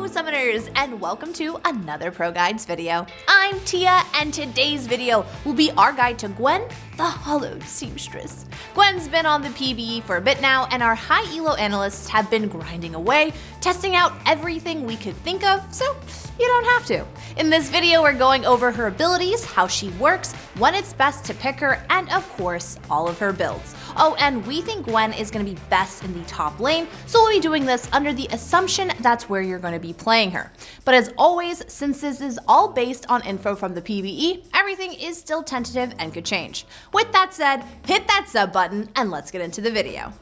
Summoners, and welcome to another ProGuides video. I'm Tia, and today's video will be our guide to Gwen, the Hollowed Seamstress. Gwen's been on the PvE for a bit now, and our high elo analysts have been grinding away, testing out everything we could think of, so you don't have to. In this video, we're going over her abilities, how she works, when it's best to pick her, and of course, all of her builds. Oh, and we think Gwen is going to be best in the top lane, so we'll be doing this under the assumption that's where you're going to be playing her. But as always, since this is all based on info from the PvE, everything is still tentative and could change. With that said, hit that sub button and let's get into the video.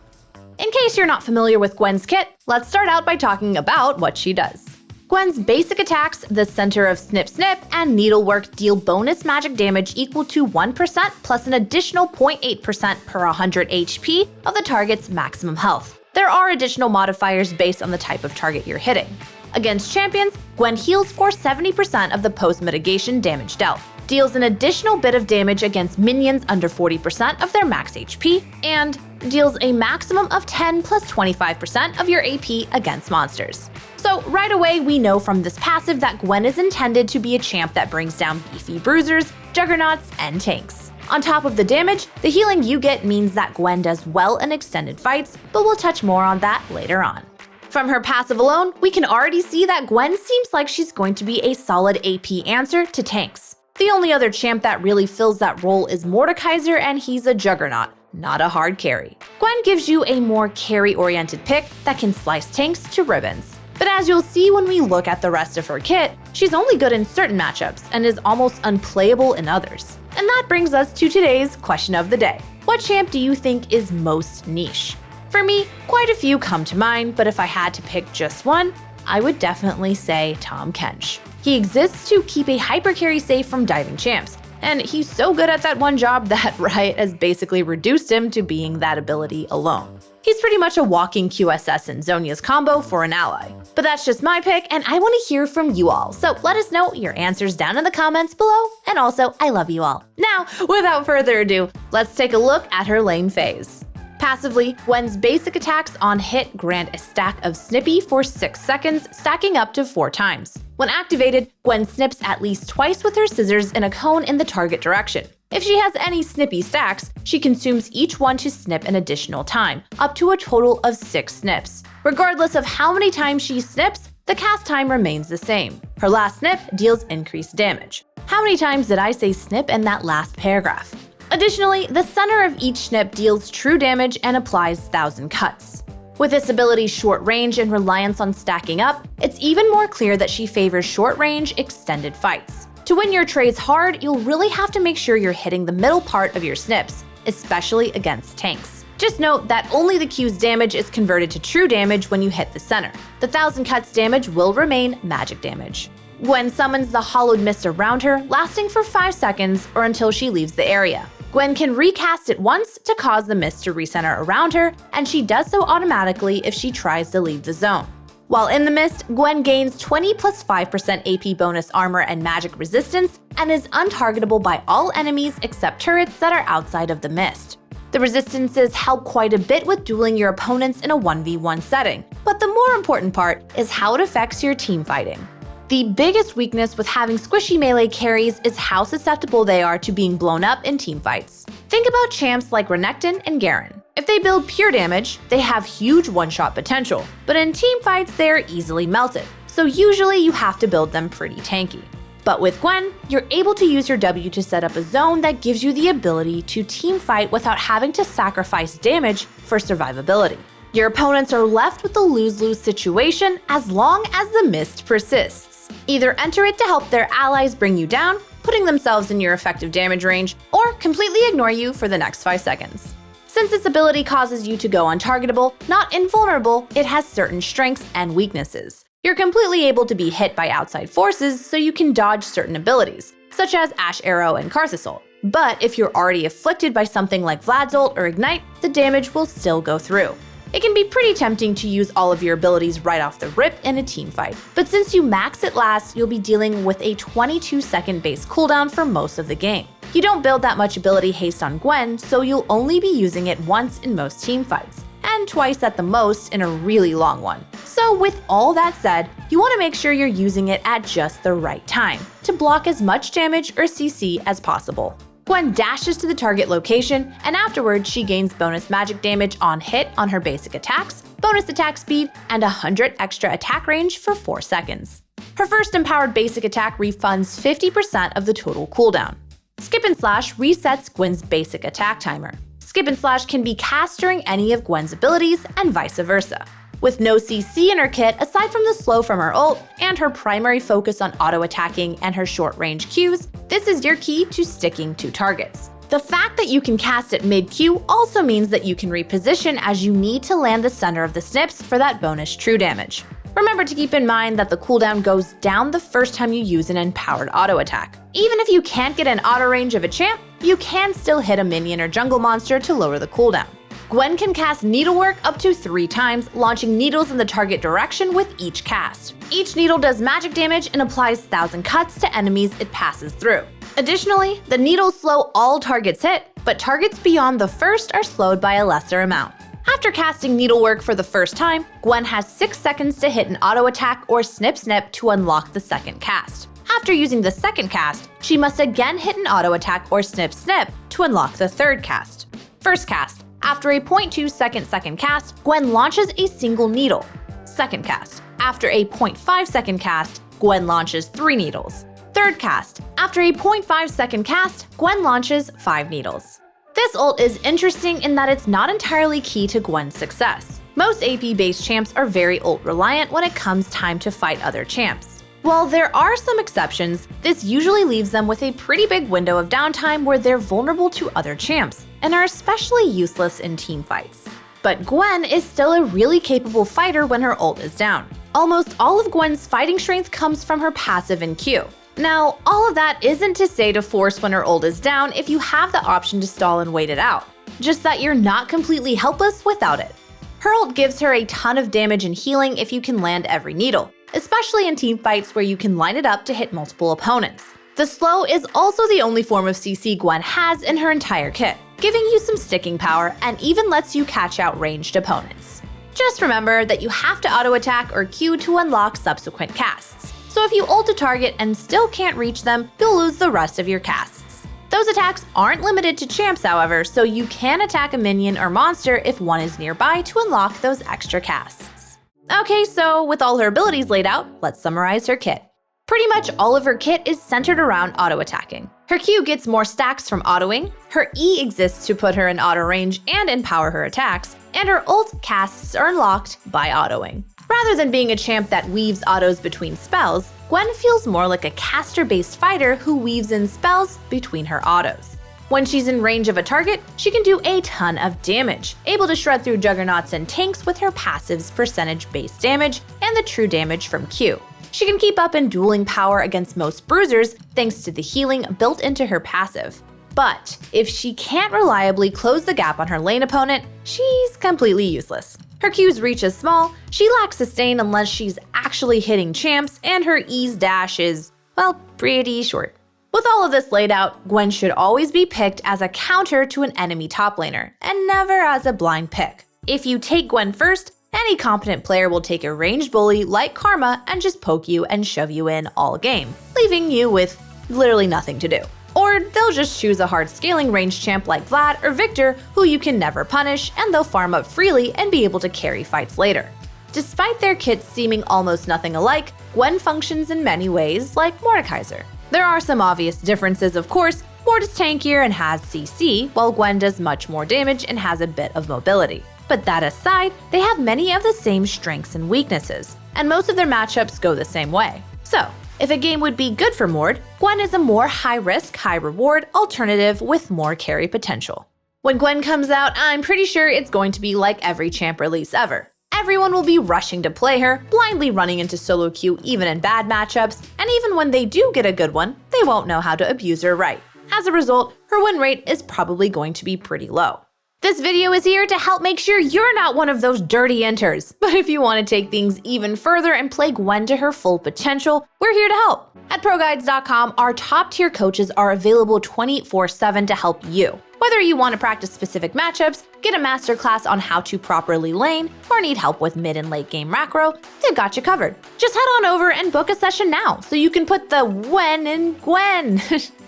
In case you're not familiar with Gwen's kit, let's start out by talking about what she does. Gwen's basic attacks, the Center of Snip Snip and Needlework, deal bonus magic damage equal to 1% plus an additional 0.8% per 100 HP of the target's maximum health. There are additional modifiers based on the type of target you're hitting. Against champions, Gwen heals for 70% of the post-mitigation damage dealt, deals an additional bit of damage against minions under 40% of their max HP, and deals a maximum of 10 plus 25% of your AP against monsters. So right away, we know from this passive that Gwen is intended to be a champ that brings down beefy bruisers, juggernauts, and tanks. On top of the damage, the healing you get means that Gwen does well in extended fights, but we'll touch more on that later on. From her passive alone, we can already see that Gwen seems like she's going to be a solid AP answer to tanks. The only other champ that really fills that role is Mordekaiser, and he's a juggernaut, not a hard carry. Gwen gives you a more carry-oriented pick that can slice tanks to ribbons. But as you'll see when we look at the rest of her kit, she's only good in certain matchups and is almost unplayable in others. And that brings us to today's question of the day. What champ do you think is most niche? For me, quite a few come to mind, but if I had to pick just one, I would definitely say Tahm Kench. He exists to keep a hyper carry safe from diving champs, and he's so good at that one job that Riot has basically reduced him to being that ability alone. He's pretty much a walking QSS and Zhonya's combo for an ally. But that's just my pick, and I want to hear from you all, so let us know your answers down in the comments below, and also, I love you all. Now, without further ado, let's take a look at her lane phase. Passively, Gwen's basic attacks on hit grant a stack of Snippy for 6 seconds, stacking up to 4 times. When activated, Gwen snips at least twice with her scissors in a cone in the target direction. If she has any Snippy stacks, she consumes each one to snip an additional time, up to a total of 6 snips. Regardless of how many times she snips, the cast time remains the same. Her last snip deals increased damage. How many times did I say snip in that last paragraph? Additionally, the center of each snip deals true damage and applies 1,000 cuts. With this ability's short range and reliance on stacking up, it's even more clear that she favors short-range, extended fights. To win your trades hard, you'll really have to make sure you're hitting the middle part of your snips, especially against tanks. Just note that only the Q's damage is converted to true damage when you hit the center. The 1,000 cuts damage will remain magic damage. Gwen summons the hollowed mist around her, lasting for 5 seconds or until she leaves the area. Gwen can recast it once to cause the mist to recenter around her, and she does so automatically if she tries to leave the zone. While in the mist, Gwen gains 20 plus 5% AP bonus armor and magic resistance, and is untargetable by all enemies except turrets that are outside of the mist. The resistances help quite a bit with dueling your opponents in a 1v1 setting, but the more important part is how it affects your team fighting. The biggest weakness with having squishy melee carries is how susceptible they are to being blown up in teamfights. Think about champs like Renekton and Garen. If they build pure damage, they have huge one-shot potential, but in teamfights they are easily melted, so usually you have to build them pretty tanky. But with Gwen, you're able to use your W to set up a zone that gives you the ability to teamfight without having to sacrifice damage for survivability. Your opponents are left with a lose-lose situation as long as the mist persists. Either enter it to help their allies bring you down, putting themselves in your effective damage range, or completely ignore you for the next 5 seconds. Since this ability causes you to go untargetable, not invulnerable, it has certain strengths and weaknesses. You're completely able to be hit by outside forces, so you can dodge certain abilities, such as Ash Arrow and Karthus ult. But if you're already afflicted by something like Vlad's ult or Ignite, the damage will still go through. It can be pretty tempting to use all of your abilities right off the rip in a teamfight, but since you max it last, you'll be dealing with a 22-second base cooldown for most of the game. You don't build that much ability haste on Gwen, so you'll only be using it once in most teamfights, and twice at the most in a really long one. So So with all that said, you want to make sure you're using it at just the right time to block as much damage or CC as possible. Gwen dashes to the target location, and afterwards she gains bonus magic damage on hit on her basic attacks, bonus attack speed, and 100 extra attack range for 4 seconds. Her first empowered basic attack refunds 50% of the total cooldown. Skip and Slash resets Gwen's basic attack timer. Skip and Slash can be cast during any of Gwen's abilities and vice versa. With no CC in her kit aside from the slow from her ult and her primary focus on auto-attacking and her short-range Qs, this is your key to sticking to targets. The fact that you can cast it mid-Q also means that you can reposition as you need to land the center of the snips for that bonus true damage. Remember to keep in mind that the cooldown goes down the first time you use an empowered auto-attack. Even if you can't get an auto range of a champ, you can still hit a minion or jungle monster to lower the cooldown. Gwen can cast Needlework up to 3 times, launching needles in the target direction with each cast. Each needle does magic damage and applies 1,000 cuts to enemies it passes through. Additionally, the needles slow all targets hit, but targets beyond the first are slowed by a lesser amount. After casting Needlework for the first time, Gwen has 6 seconds to hit an auto attack or snip snip to unlock the second cast. After using the second cast, she must again hit an auto attack or snip snip to unlock the third cast. First cast. After a 0.2 second cast, Gwen launches a single needle. Second cast. After a 0.5 second cast, Gwen launches 3 needles. Third cast. After a 0.5 second cast, Gwen launches 5 needles. This ult is interesting in that it's not entirely key to Gwen's success. Most AP-based champs are very ult-reliant when it comes time to fight other champs. While there are some exceptions, this usually leaves them with a pretty big window of downtime where they're vulnerable to other champs, and are especially useless in team fights. But Gwen is still a really capable fighter when her ult is down. Almost all of Gwen's fighting strength comes from her passive and Q. Now, all of that isn't to say to force when her ult is down if you have the option to stall and wait it out, just that you're not completely helpless without it. Her ult gives her a ton of damage and healing if you can land every needle, especially in team fights where you can line it up to hit multiple opponents. The slow is also the only form of CC Gwen has in her entire kit, giving you some sticking power and even lets you catch out ranged opponents. Just remember that you have to auto-attack or Q to unlock subsequent casts, so if you ult a target and still can't reach them, you'll lose the rest of your casts. Those attacks aren't limited to champs, however, so you can attack a minion or monster if one is nearby to unlock those extra casts. Okay, so with all her abilities laid out, let's summarize her kit. Pretty much all of her kit is centered around auto-attacking. Her Q gets more stacks from autoing, her E exists to put her in auto range and empower her attacks, and her ult casts are unlocked by autoing. Rather than being a champ that weaves autos between spells, Gwen feels more like a caster-based fighter who weaves in spells between her autos. When she's in range of a target, she can do a ton of damage, able to shred through juggernauts and tanks with her passive's percentage-based damage and the true damage from Q. She can keep up in dueling power against most bruisers thanks to the healing built into her passive. But if she can't reliably close the gap on her lane opponent, she's completely useless. Her Q's reach is small, she lacks sustain unless she's actually hitting champs, and her E's dash is, well, pretty short. With all of this laid out, Gwen should always be picked as a counter to an enemy top laner, and never as a blind pick. If you take Gwen first, any competent player will take a ranged bully like Karma and just poke you and shove you in all game, leaving you with literally nothing to do. Or they'll just choose a hard scaling ranged champ like Vlad or Victor who you can never punish, and they'll farm up freely and be able to carry fights later. Despite their kits seeming almost nothing alike, Gwen functions in many ways like Mordekaiser. There are some obvious differences, of course. Mord is tankier and has CC, while Gwen does much more damage and has a bit of mobility. But that aside, they have many of the same strengths and weaknesses, and most of their matchups go the same way. So, if a game would be good for Mord, Gwen is a more high-risk, high-reward alternative with more carry potential. When Gwen comes out, I'm pretty sure it's going to be like every champ release ever. Everyone will be rushing to play her, blindly running into solo queue even in bad matchups, and even when they do get a good one, they won't know how to abuse her right. As a result, her win rate is probably going to be pretty low. This video is here to help make sure you're not one of those dirty enters, but if you want to take things even further and play Gwen to her full potential, we're here to help. At ProGuides.com, our top-tier coaches are available 24/7 to help you. Whether you want to practice specific matchups, get a masterclass on how to properly lane, or need help with mid and late game macro, they've got you covered. Just head on over and book a session now so you can put the Gwen in Gwen.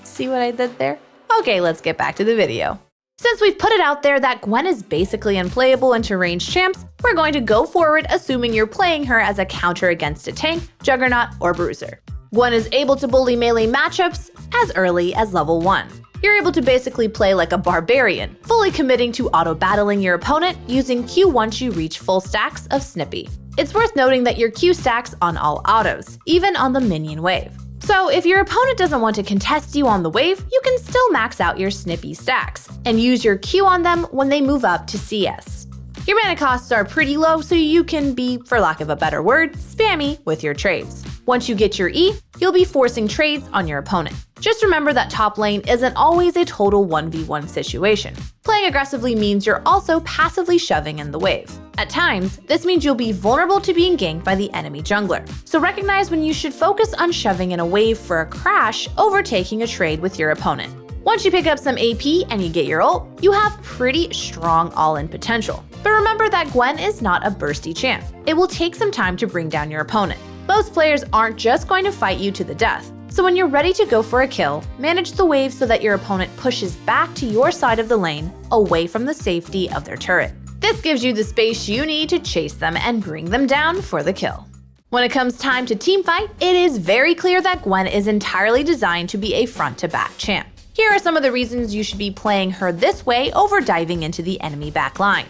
See what I did there? Okay, let's get back to the video. Since we've put it out there that Gwen is basically unplayable into ranged champs, we're going to go forward assuming you're playing her as a counter against a tank, juggernaut, or bruiser. Gwen is able to bully melee matchups as early as level 1. You're able to basically play like a barbarian, fully committing to auto-battling your opponent using Q once you reach full stacks of Snippy. It's worth noting that your Q stacks on all autos, even on the minion wave. So if your opponent doesn't want to contest you on the wave, you can still max out your Snippy stacks, and use your Q on them when they move up to CS. Your mana costs are pretty low, so you can be, for lack of a better word, spammy with your trades. Once you get your E, you'll be forcing trades on your opponent. Just remember that top lane isn't always a total 1v1 situation. Playing aggressively means you're also passively shoving in the wave. At times, this means you'll be vulnerable to being ganked by the enemy jungler. So recognize when you should focus on shoving in a wave for a crash over taking a trade with your opponent. Once you pick up some AP and you get your ult, you have pretty strong all-in potential. But remember that Gwen is not a bursty champ. It will take some time to bring down your opponent. Most players aren't just going to fight you to the death. So when you're ready to go for a kill, manage the wave so that your opponent pushes back to your side of the lane, away from the safety of their turret. This gives you the space you need to chase them and bring them down for the kill. When it comes time to teamfight, it is very clear that Gwen is entirely designed to be a front-to-back champ. Here are some of the reasons you should be playing her this way over diving into the enemy back line.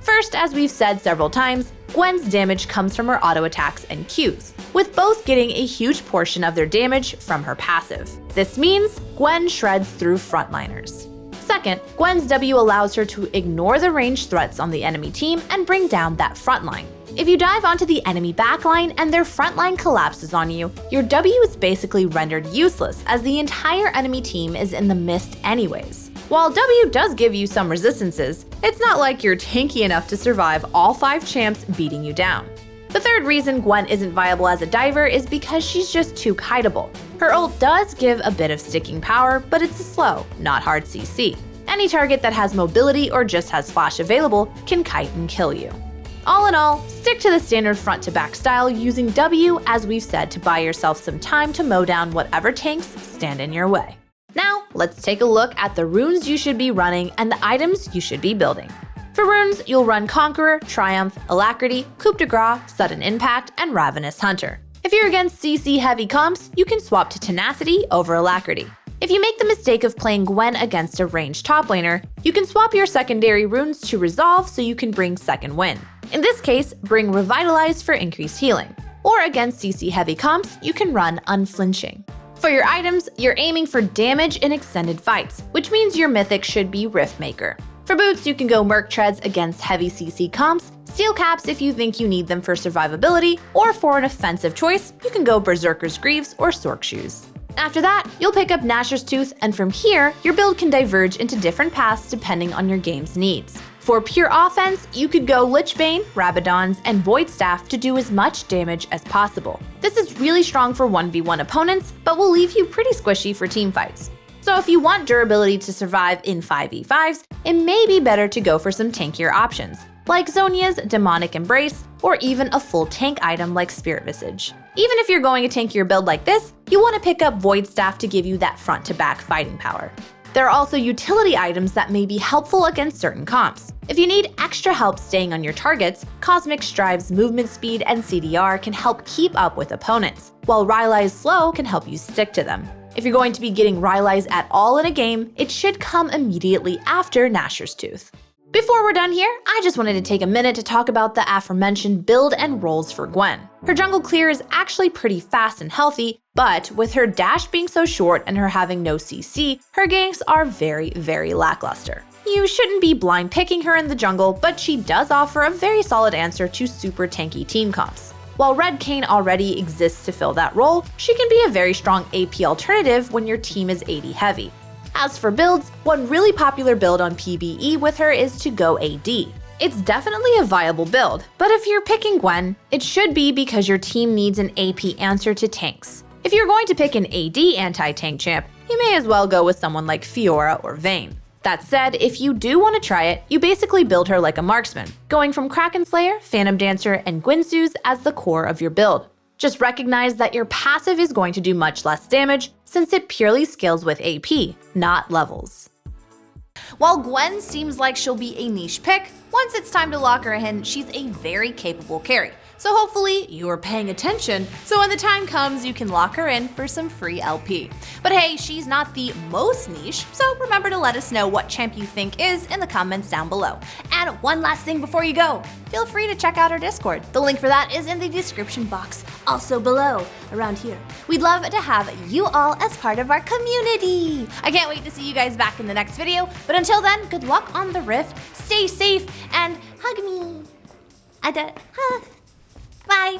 First, as we've said several times, Gwen's damage comes from her auto attacks and Qs, with both getting a huge portion of their damage from her passive. This means Gwen shreds through frontliners. Second, Gwen's W allows her to ignore the ranged threats on the enemy team and bring down that frontline. If you dive onto the enemy backline and their frontline collapses on you, your W is basically rendered useless as the entire enemy team is in the mist anyways. While W does give you some resistances, it's not like you're tanky enough to survive all 5 champs beating you down. The third reason Gwen isn't viable as a diver is because she's just too kiteable. Her ult does give a bit of sticking power, but it's a slow, not hard CC. Any target that has mobility or just has flash available can kite and kill you. All in all, stick to the standard front-to-back style using W as we've said to buy yourself some time to mow down whatever tanks stand in your way. Now, let's take a look at the runes you should be running and the items you should be building. For runes, you'll run Conqueror, Triumph, Alacrity, Coup de Grace, Sudden Impact, and Ravenous Hunter. If you're against CC heavy comps, you can swap to Tenacity over Alacrity. If you make the mistake of playing Gwen against a ranged top laner, you can swap your secondary runes to Resolve so you can bring Second Wind. In this case, bring Revitalize for increased healing. Or against CC heavy comps, you can run Unflinching. For your items, you're aiming for damage in extended fights, which means your mythic should be Riftmaker. For boots, you can go Merc Treads against heavy CC comps, Steel Caps if you think you need them for survivability, or for an offensive choice, you can go Berserker's Greaves or Sork Shoes. After that, you'll pick up Gnasher's Tooth, and from here, your build can diverge into different paths depending on your game's needs. For pure offense, you could go Lichbane, Rabadons, and Void Staff to do as much damage as possible. This is really strong for 1v1 opponents, but will leave you pretty squishy for teamfights. So if you want durability to survive in 5v5s, it may be better to go for some tankier options, like Zhonya's Demonic Embrace, or even a full tank item like Spirit Visage. Even if you're going a tankier build like this, you want to pick up Void Staff to give you that front-to-back fighting power. There are also utility items that may be helpful against certain comps. If you need extra help staying on your targets, Cosmic Strive's movement speed and CDR can help keep up with opponents, while Rylai's slow can help you stick to them. If you're going to be getting Rylai's at all in a game, it should come immediately after Gnasher's Tooth. Before we're done here, I just wanted to take a minute to talk about the aforementioned build and roles for Gwen. Her jungle clear is actually pretty fast and healthy, but with her dash being so short and her having no CC, her ganks are very lackluster. You shouldn't be blind picking her in the jungle, but she does offer a very solid answer to super tanky team comps. While Red Kayn already exists to fill that role, she can be a very strong AP alternative when your team is 80 heavy. As for builds, one really popular build on PvE with her is to go AD. It's definitely a viable build, but if you're picking Gwen, it should be because your team needs an AP answer to tanks. If you're going to pick an AD anti-tank champ, you may as well go with someone like Fiora or Vayne. That said, if you do want to try it, you basically build her like a marksman, going from Kraken Slayer, Phantom Dancer, and GWEN'S as the core of your build. Just recognize that your passive is going to do much less damage since it purely scales with AP, not levels. While Gwen seems like she'll be a niche pick, once it's time to lock her in, she's a very capable carry. So hopefully you're paying attention, so when the time comes you can lock her in for some free LP. But hey, she's not the most niche, so remember to let us know what champ you think is in the comments down below. And one last thing before you go, feel free to check out our Discord. The link for that is in the description box, also below, around here. We'd love to have you all as part of our community. I can't wait to see you guys back in the next video, but until then, good luck on the Rift, stay safe, and hug me. Bye.